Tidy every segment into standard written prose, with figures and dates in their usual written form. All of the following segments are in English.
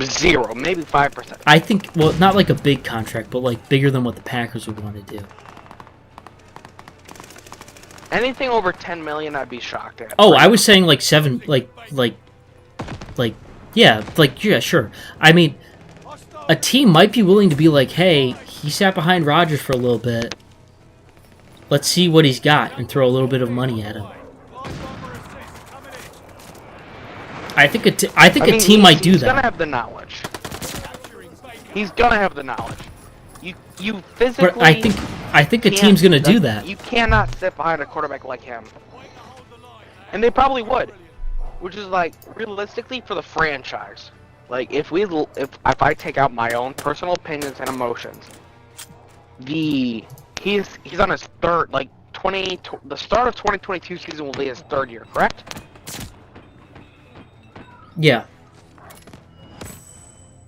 Zero, maybe 5%. I think, well, not like a big contract, but like bigger than what the Packers would want to do. Anything over $10 million, I'd be shocked at. Oh, I was saying like 7, yeah, sure. I mean, a team might be willing to be like, hey, he sat behind Rodgers for a little bit. Let's see what he's got and throw a little bit of money at him. I think a team might do that. He's gonna have the knowledge. He's gonna have the knowledge. You physically. But I think a team's gonna do that. You cannot sit behind a quarterback like him. And they probably would, which is like realistically for the franchise. Like if I take out my own personal opinions and emotions, he's on his third, like the start of 2022 season will be his third year, correct? Yeah.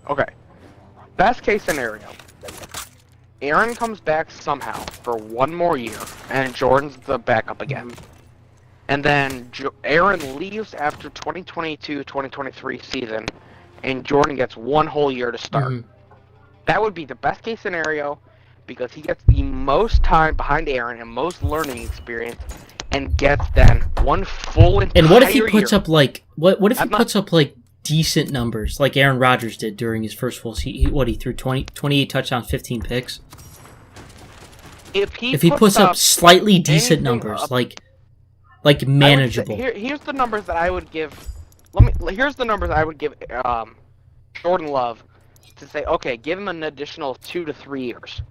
Okay. Best case scenario. Aaron comes back somehow for one more year, and Jordan's the backup again. And then Aaron leaves after 2022-2023 season, and Jordan gets one whole year to start. Mm-hmm. That would be the best case scenario, because he gets the most time behind Aaron and most learning experience, and gets then one full entire year. And what if he puts up like what if he puts up like decent numbers like Aaron Rodgers did during his first full season? He threw 28 touchdowns, 15 picks. If he puts up slightly decent numbers, like manageable. Here's the numbers that I would give. Here's the numbers I would give Jordan Love to say, okay, give him an additional 2 to 3 years.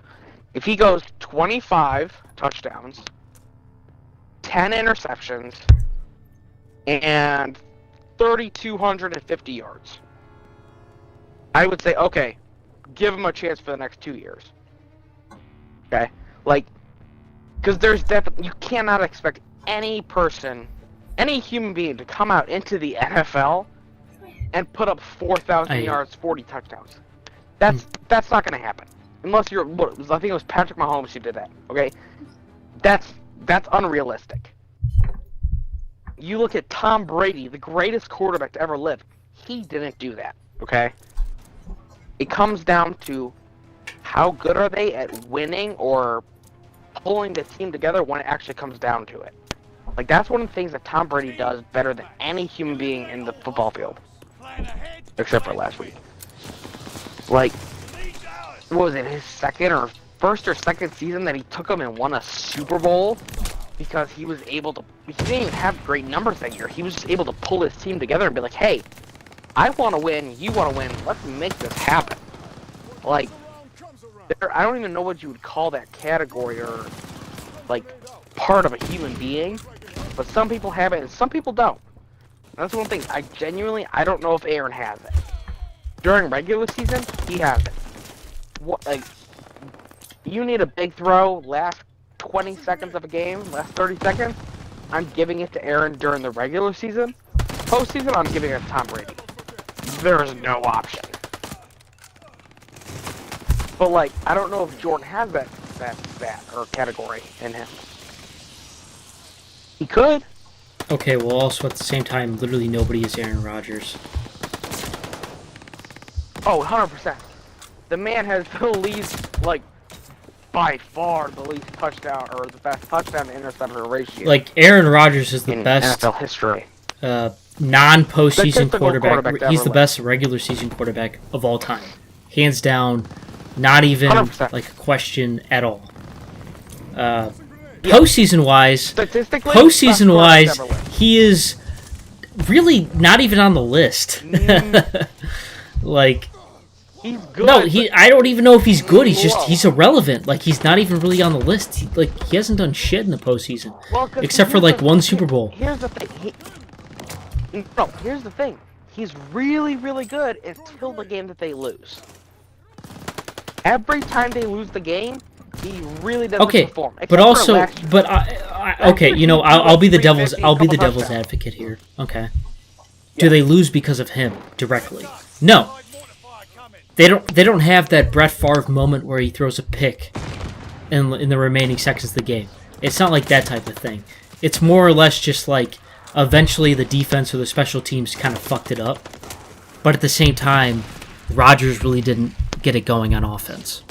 If he goes 25 touchdowns, 10 interceptions, and 3,250 yards, I would say, okay, give him a chance for the next 2 years. Okay? Like, because there's definitely, you cannot expect any person, any human being to come out into the NFL and put up 4,000 yards, 40 touchdowns. That's not going to happen. Unless you're, I think it was Patrick Mahomes who did that, okay? That's unrealistic. You look at Tom Brady, the greatest quarterback to ever live. He didn't do that, okay? It comes down to how good are they at winning or pulling the team together when it actually comes down to it. Like, that's one of the things that Tom Brady does better than any human being in the football field. Except for last week. Like, what was it, his first or second season that he took them and won a Super Bowl? Because he was able to, he didn't even have great numbers that year. He was just able to pull his team together and be like, hey, I want to win, you want to win, let's make this happen. Like, I don't even know what you would call that category or, like, part of a human being. But some people have it and some people don't. That's one thing. I don't know if Aaron has it. During regular season, he has it. What, like, you need a big throw last 20 seconds of a game, last 30 seconds, I'm giving it to Aaron during the regular season. Postseason, I'm giving it to Tom Brady. There's no option. But, like, I don't know if Jordan has that or category in him. He could. Okay, well, also at the same time, literally nobody is Aaron Rodgers. Oh, 100%. The man has the least, like, by far the least touchdown or the best touchdown to interception ratio. Like, Aaron Rodgers is the best NFL history. Non-postseason quarterback. He's the lived. best regular season quarterback of all time, hands down. Not even 100%. like a question at all. Postseason wise, he is really not even on the list. Like, he's good. No, I don't even know if he's good. He's irrelevant. Like, he's not even really on the list. He hasn't done shit in the postseason, except for like one Super Bowl. Here's the thing. Here's the thing. He's really, really good until the game that they lose. Every time they lose the game, he really doesn't perform. But also, okay, you know, I'll be the devil's advocate here. Okay. Do they lose because of him directly? No. They don't have that Brett Favre moment where he throws a pick in the remaining seconds of the game. It's not like that type of thing. It's more or less just like eventually the defense or the special teams kind of fucked it up. But at the same time, Rodgers really didn't get it going on offense.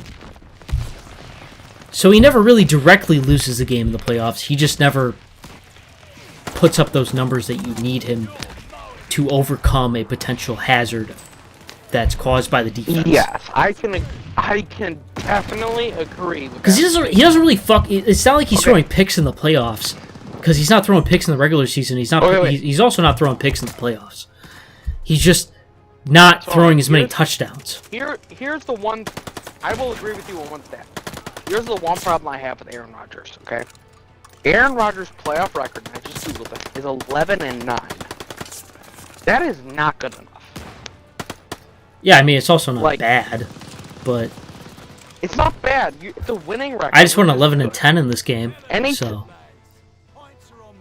So he never really directly loses a game in the playoffs. He just never puts up those numbers that you need him to overcome a potential hazard that's caused by the defense. Yes, I can definitely agree with that. Because he doesn't really fuck. It's not like he's throwing picks in the playoffs. Because he's not throwing picks in the regular season. He's not. He's also not throwing picks in the playoffs. He's just not throwing as many touchdowns. Here's the one. I will agree with you on one stat. Here's the one problem I have with Aaron Rodgers. Okay, Aaron Rodgers' playoff record, I just googled it, is 11-9. That is not good enough. Yeah, I mean it's also not bad, but it's not bad. It's a winning record. I just went 11-10 in this game, so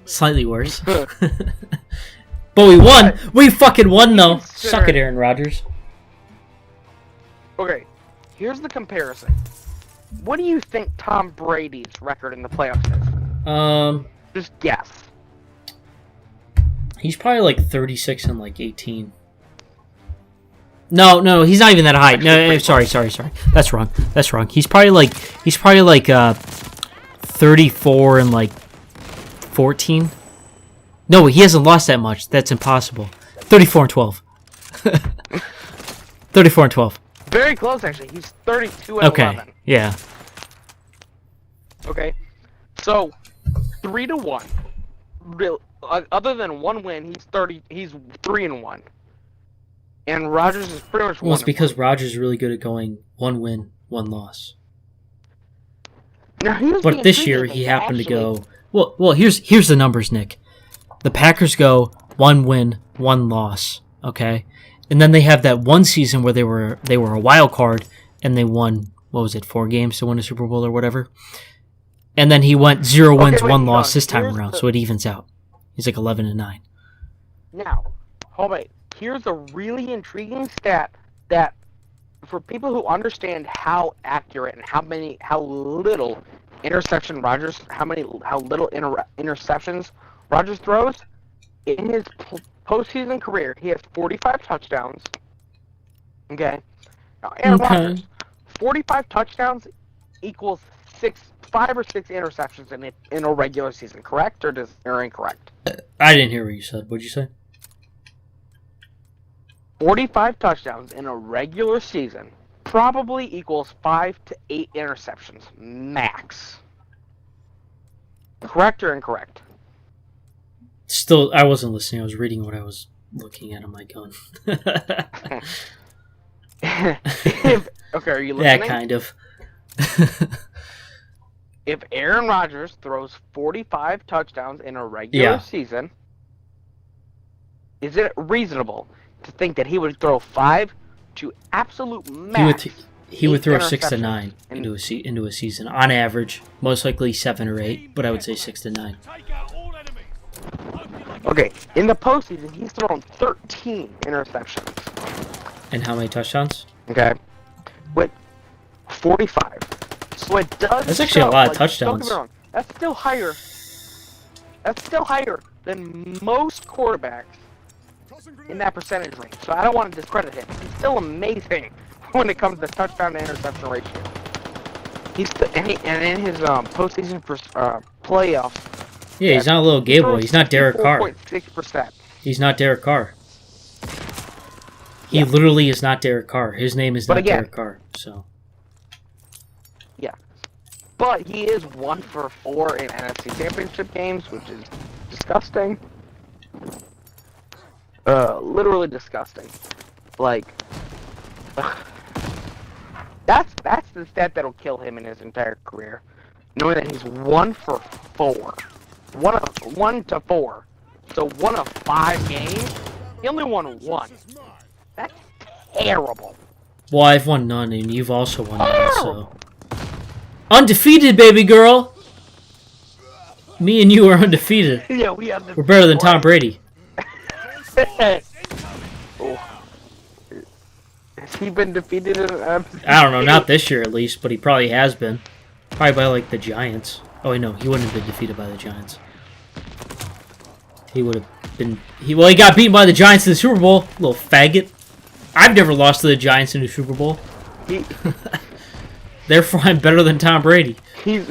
slightly worse. But we won. We fucking won, though. Suck it, Aaron Rodgers. Okay, here's the comparison. What do you think Tom Brady's record in the playoffs is? Just guess. He's probably like 36 and like 18. No, he's not even that high. No, sorry. That's wrong. He's probably like 34 and like 14. No, he hasn't lost that much. That's impossible. 34 and 12. 34 and 12. Very close, actually. He's 32 and 11. Yeah. Okay, so 3-1. Other than one win, he's 3-1. And Rodgers is pretty much 1. Well, it's because Rodgers is really good at going 1 win, 1 loss. Now, but this year he happened to go. Well, here's the numbers, Nick. The Packers go 1 win, 1 loss. Okay, and then they have that one season where they were a wild card and they won, what was it, 4 games to win a Super Bowl or whatever. And then he went 0 wins, 1 loss this time around, so it evens out. He's like 11-9. Now, hold on. Here's a really intriguing stat that, for people who understand how accurate and how little interceptions Rodgers throws in his postseason career, he has 45 touchdowns. Okay. Now, Aaron Rodgers, 45 touchdowns equals 5 or 6 interceptions in a regular season. Correct or incorrect? I didn't hear what you said. What'd you say? 45 touchdowns in a regular season probably equals 5 to 8 interceptions max. Correct or incorrect? Still, I wasn't listening. I was reading what I was looking at on my gun. Okay, are you listening? Yeah, kind of. If Aaron Rodgers throws 45 touchdowns in a regular season, is it reasonable to think that he would throw 5 to absolute max? He would throw 6 to 9 into a season on average. Most likely 7 or 8, but I would say 6 to 9. Okay, in the postseason, he's thrown 13 interceptions. And how many touchdowns? Okay, with 45. So it does. That's actually a lot of touchdowns. Don't get me wrong. That's still higher than most quarterbacks in that percentage range. So I don't want to discredit him. He's still amazing when it comes to touchdown to interception ratio. And in his postseason playoff. Yeah, he's not a little gay boy. He's not Derek Carr. 4.6%. He's not Derek Carr. He literally is not Derek Carr. His name is not Derek Carr. So. Yeah, but he is 1 for 4 in NFC Championship games, which is disgusting. Literally disgusting. Like, that's the stat that'll kill him in his entire career. Knowing that he's 1 for 4, 1 to 4, so 1 of 5 games. He only won 1. That's terrible. Well, I've won none, and you've also won none, so. Undefeated, baby girl! Me and you are undefeated. Yeah, we're better than Tom Brady. Oh. Has he been defeated in I don't know, not this year at least, but he probably has been. Probably by, like, the Giants. Oh, wait, no, he wouldn't have been defeated by the Giants. He would have been... He got beaten by the Giants in the Super Bowl, little faggot. I've never lost to the Giants in the Super Bowl. He, Therefore, I'm better than Tom Brady. he's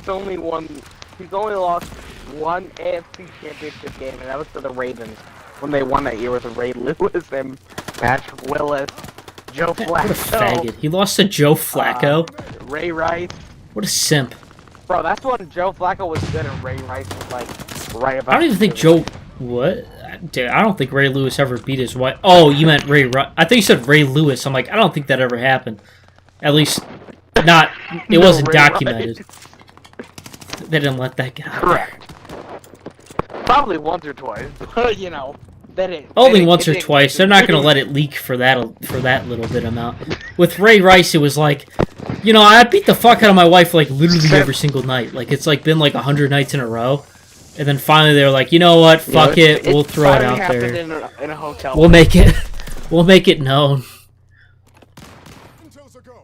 only lost one AFC Championship game, and that was to the Ravens when they won that year with Ray Lewis and Patrick Willis, Joe Flacco. What a faggot. He lost to Joe Flacco? Ray Rice. What a simp. Bro, that's when Joe Flacco was good and Ray Rice was like right about. I don't even think Joe... What? Dude, I don't think Ray Lewis ever beat his wife. Oh, you meant Ray Rice. I think you said Ray Lewis. I'm like, I don't think that ever happened. At least, not... It wasn't documented. Rice. They didn't let that get out there. Correct. Probably once or twice, but you know, that is Only once or twice. They're not going to let it leak for that little bit amount. With Ray Rice, it was like, you know, I beat the fuck out of my wife like literally every single night. Like it's like been like 100 nights in a row, and then finally they were like, you know what, fuck it, we'll throw it out there. In a hotel. We'll make it known.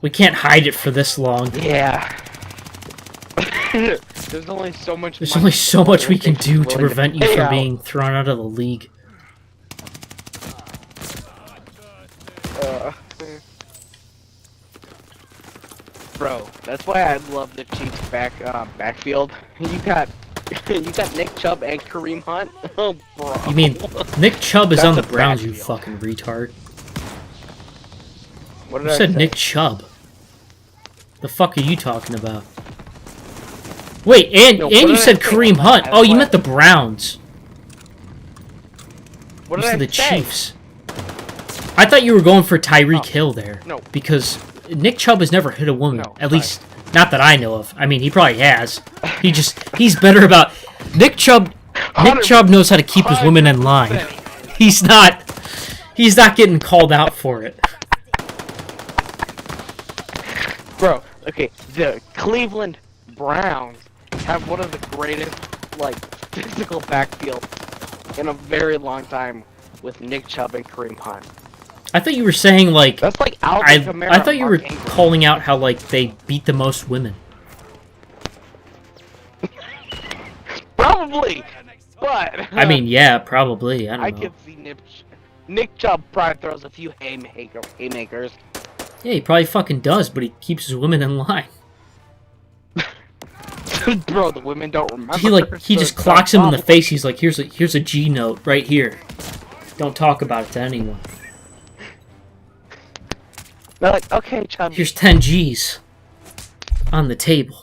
We can't hide it for this long. Yeah. There's only so much. There's only so much we can do to prevent you from being thrown out of the league. Bro, that's why I love the Chiefs backfield. You got Nick Chubb and Kareem Hunt. Oh, bro. You mean Nick Chubb is on the That's a Browns? You backfield. fucking retard. What did You I said say? Nick Chubb. The fuck are you talking about? Wait, and No, and what you did said I say? Kareem Hunt. Oh, you meant the Browns. What You did said I the say? Chiefs. I thought you were going for Tyreek Hill there. No. Because Nick Chubb has never hit a woman. No, At least, not that I know of. I mean, he probably has. He's better about... Nick Chubb knows how to keep his women in line. He's not getting called out for it. Bro, okay, the Cleveland Browns have one of the greatest, like, physical backfields in a very long time with Nick Chubb and Kareem Hunt. I thought you were saying, like... That's like Alvin Kamara. I thought you were Mark Ingram. calling out how, like, they beat the most women. Probably, but I mean, yeah, probably. I I don't know. could see Nick Chubb probably throws a few haymakers. Yeah, he probably fucking does, but he keeps his women in line. Bro, the women don't remember. He just clocks him in the face. He's like, here's a G note right here. Don't talk about it to anyone. They're like, okay, Chubb. Here's 10 G's on the table.